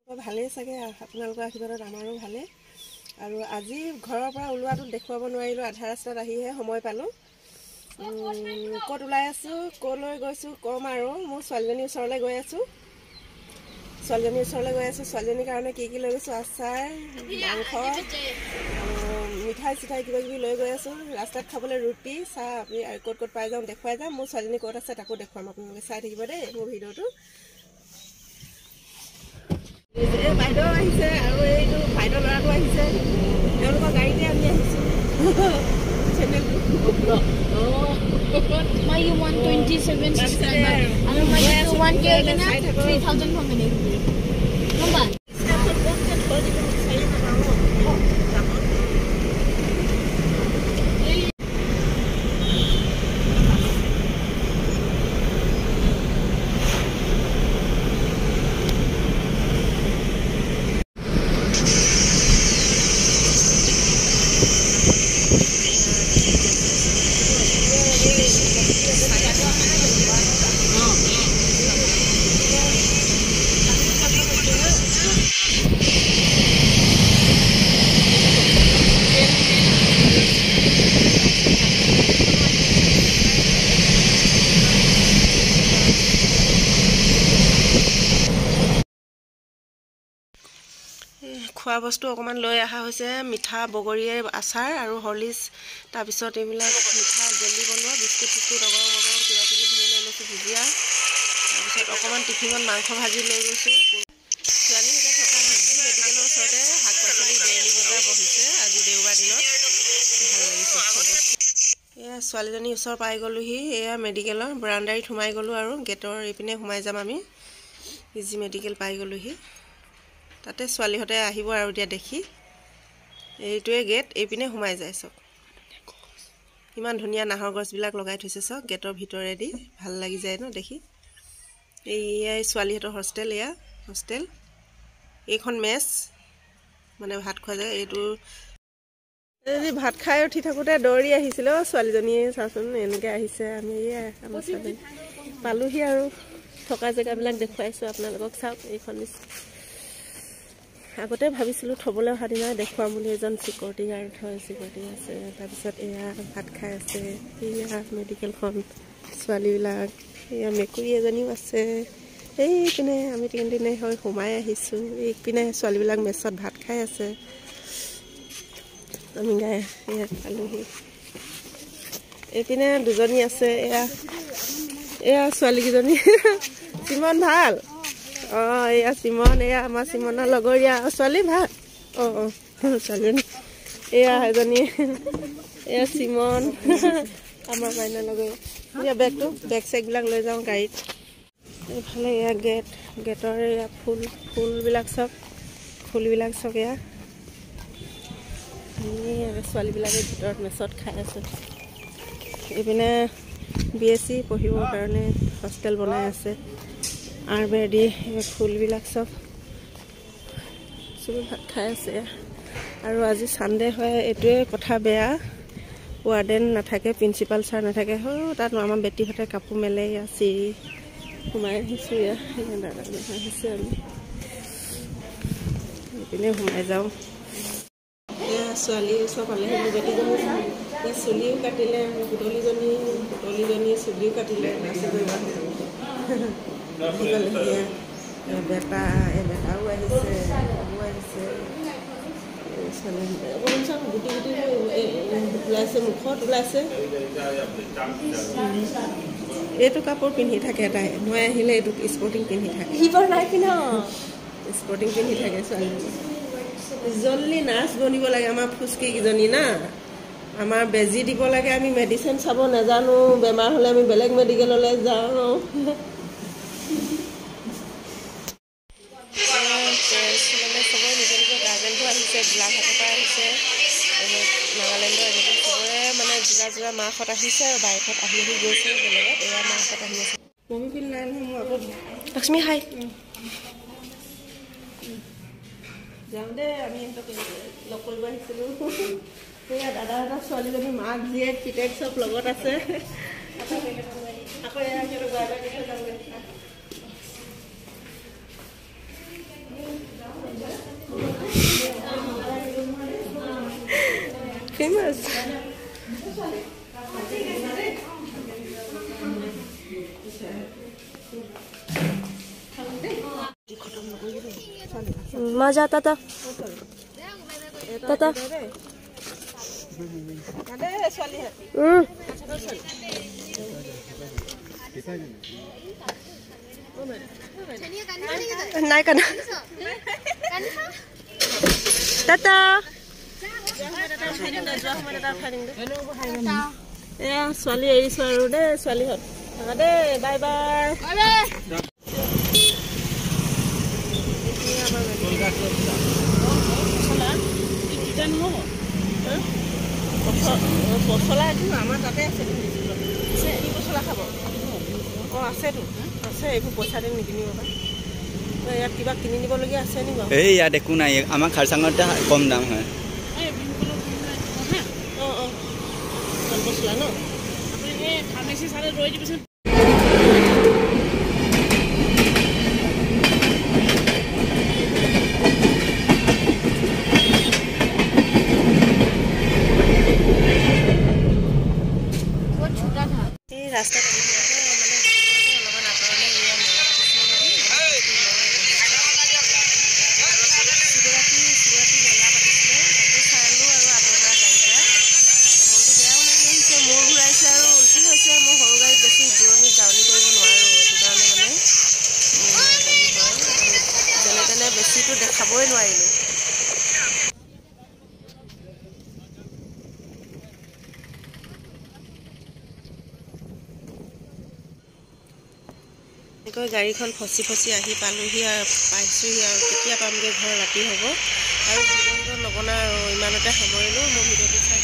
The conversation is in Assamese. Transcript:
ভালেই চাগে আপোনালোকৰ আশীৰ্বাদত আমাৰো ভালে আৰু আজি ঘৰৰ পৰা ওলোৱাটো দেখুৱাব নোৱাৰিলোঁ আধা ৰাস্তাত আহিহে সময় পালোঁ ক'ত ওলাই আছোঁ ক'লৈ গৈছোঁ ক'ম আৰু মোৰ ছোৱালীজনীৰ ওচৰলৈ গৈ আছোঁ ছোৱালীজনীৰ কাৰণে কি লৈ গৈছোঁ আচাৰ মাংস মিঠাই চিঠাই কিবা কিবি লৈ গৈ আছোঁ ৰাস্তাত খাবলৈ ৰুটি চাহ আমি ক'ত পাই যাওঁ দেখুৱাই যাম মোৰ ছোৱালীজনী ক'ত আছে তাকো দেখুৱাম আপোনালোকে চাই থাকিব দেই মোৰ ভিডিঅ'টো বাইদেউ আহিছে আৰু এইটো বাইদেউ ল'ৰাটো আহিছে তেওঁলোকৰ গাড়ীতে আমি আহিছোঁ My you 127 subscriber. I don't my 1K again. 3,000 for minute. Number. খোৱা বস্তু অকণমান লৈ অহা হৈছে মিঠা বগৰীৰ আচাৰ আৰু হৰলিক্স তাৰপিছত এইবিলাক মিঠা জেলি বনোৱা বিস্কুট চিস্কুট অগৰম কিবা কিবি ধৰি লৈ লৈছোঁ ভুজিয়া তাৰপিছত অকণমান টিফিনত মাংস ভাজি লৈ গৈছোঁ ছোৱালীহঁতে থকা মেডিকেলৰ ওচৰতে শাক পাচলি ডেইলি বজাৰ বহিছে আজি দেওবাৰ দিনত ভাল লাগিছে চব বস্তু এয়া ছোৱালীজনীৰ ওচৰ পাই গ'লোহি এয়া মেডিকেলৰ বাৰাণ্ডাৰীত সোমাই গ'লোঁ আৰু গেটৰ এইপিনে সোমাই যাম আমি ইজি মেডিকেল পাই গ'লোহি তাতে ছোৱালীহঁতে আহিব আৰু এতিয়া দেখি এইটোৱে গেট এইপিনে সোমাই যায় চব ইমান ধুনীয়া নাহৰ গছবিলাক লগাই থৈছে চব গেটৰ ভিতৰেদি ভাল লাগি যায় ন দেখি এইয়াই ছোৱালীহঁতৰ হোষ্টেল এয়া হোষ্টেল এইখন মেছ মানে ভাত খোৱা যায় এইটো যদি ভাত খাই উঠি থাকোঁতে দৌৰি আহিছিলে ছোৱালীজনীয়ে চাচোন এনেকৈ আহিছে আমি এয়া আমাৰ ছোৱালী পালোহি আৰু থকা জেগাবিলাক দেখুৱাইছোঁ আপোনালোকক চাওক এইখন আগতে ভাবিছিলোঁ থ'বলৈ অহা দিনা দেখুৱাম বুলি এজন চিকিউৰিটি গাৰ্ড হয় চিকিউৰিটি আছে তাৰপিছত এয়া ভাত খাই আছে এয়া মেডিকেলখন ছোৱালীবিলাক এয়া মেকুৰী এজনীও আছে এইপিনে আমি তিনিদিনে হৈ সোমাই আহিছোঁ এইপিনে ছোৱালীবিলাক মেচত ভাত খাই আছে আমি গাই এয়া পালোহি এইপিনে দুজনী আছে এয়া ছোৱালীকেইজনী চিমন ভাল অঁ এয়া চিমন এয়া আমাৰ চিমনৰ লগৰীয়া ছোৱালী ভাল অঁ ছোৱালীজনী এয়া এজনী এয়া চিমন আমাৰ মাইনা লগৰীয়া এয়া বেগ চেগবিলাক লৈ যাওঁ গাড়ীত এইফালে এয়া গেটৰ এয়া ফুলবিলাক চব এয়া ছোৱালীবিলাকে ভিতৰত মেচত খাই আছে এইপিনে BSc পঢ়িবৰ কাৰণে হোষ্টেল বনাই আছে আৰবেদি ফুলবিলাক চব ভাত খাই আছে আৰু আজি ছানডে হয় এইটোৱে কথা বেয়া ৱাৰ্ডেন নাথাকে প্ৰিন্সিপাল ছাৰ নাথাকে তাত আমাৰ বেটীহঁতে কাপোৰ মেলে এয়া চিৰি সোমাই আহিছোঁ এয়া দাদা আহিছে আমি এইপিনে সোমাই যাওঁ এয়া ছোৱালী চব পালেহি মোৰ বেটীজনী এয়া চুলিও কাটিলে পুতলীজনী চুলিও কাটিলে বেটাও আহিছে গুটি ওলাইছে মুখত ওলাইছে এইটো কাপোৰ পিন্ধি থাকে তাই মই আহিলে এইটো স্পৰ্টিং পিন্ধি থাকে স্পৰ্টিং পিন্ধি থাকে ছোৱালীজনী জল্দি নাৰ্ছ বনিব লাগে আমাৰ ফুচকিকেইজনী না আমাৰ বেজী দিব লাগে আমি মেডিচিন চাব নাজানো বেমাৰ হ'লে আমি বেলেগ মেডিকেললৈ যাওঁ চবৰে নিজৰ নিজৰ গাৰ্জেনটো আহিছে গোলাঘাটৰ পৰা আহিছে নাগালেণ্ডৰ এনেকৈ চবৰে মানে যোৰা মাহঁত আহিছে আৰু বাইকত আহি গৈছে বেলেগত এয়া মাহঁত আহি আছে মমি পিল নাই নহয় মোৰ আকৌ লক্ষ্মী হাই যাওঁ দেই আমি সিহঁতক লগ কৰিব আহিছিলোঁ সেয়া দাদাহঁতৰ ছোৱালীজনী মাক জীয়েক পিতেক চব লগত আছে আকৌ এয়া সিহঁতক মাছ मजा ताता ताता नहीं करना ताता ছোৱালী এৰিছো আৰু দে ছোৱালীহঁত দে বাই বাই পচলা আমাৰ তাতে আছে কি পচলা খাব অঁ আছেতো আছে এইবোৰ পইচা দিম নিকিনিব পাৰে ইয়াত কিবা কিনি নিবলগীয়া আছে নি বাৰু এই ইয়াত একো নাই আমাৰ খাৰচাঙতে কম দাম হয় অঁ অঁ ভাল পচলা ন আপুনি এই ফাৰ্মেচি চালে ৰৈ দিবচোন रास्ता বেছিটো দেখাবই নোৱাৰিলো গাড়ীখন ফচি ফচি আহি পালোহি আৰু পাইছোহি আৰু কেতিয়া পামগৈ ঘৰ ৰাতি হ'ব আৰু ভিডিঅ'টো নবনাওঁ আৰু ইমানতে সামৰিলোঁ মোৰ ভিডিঅ'টো চাই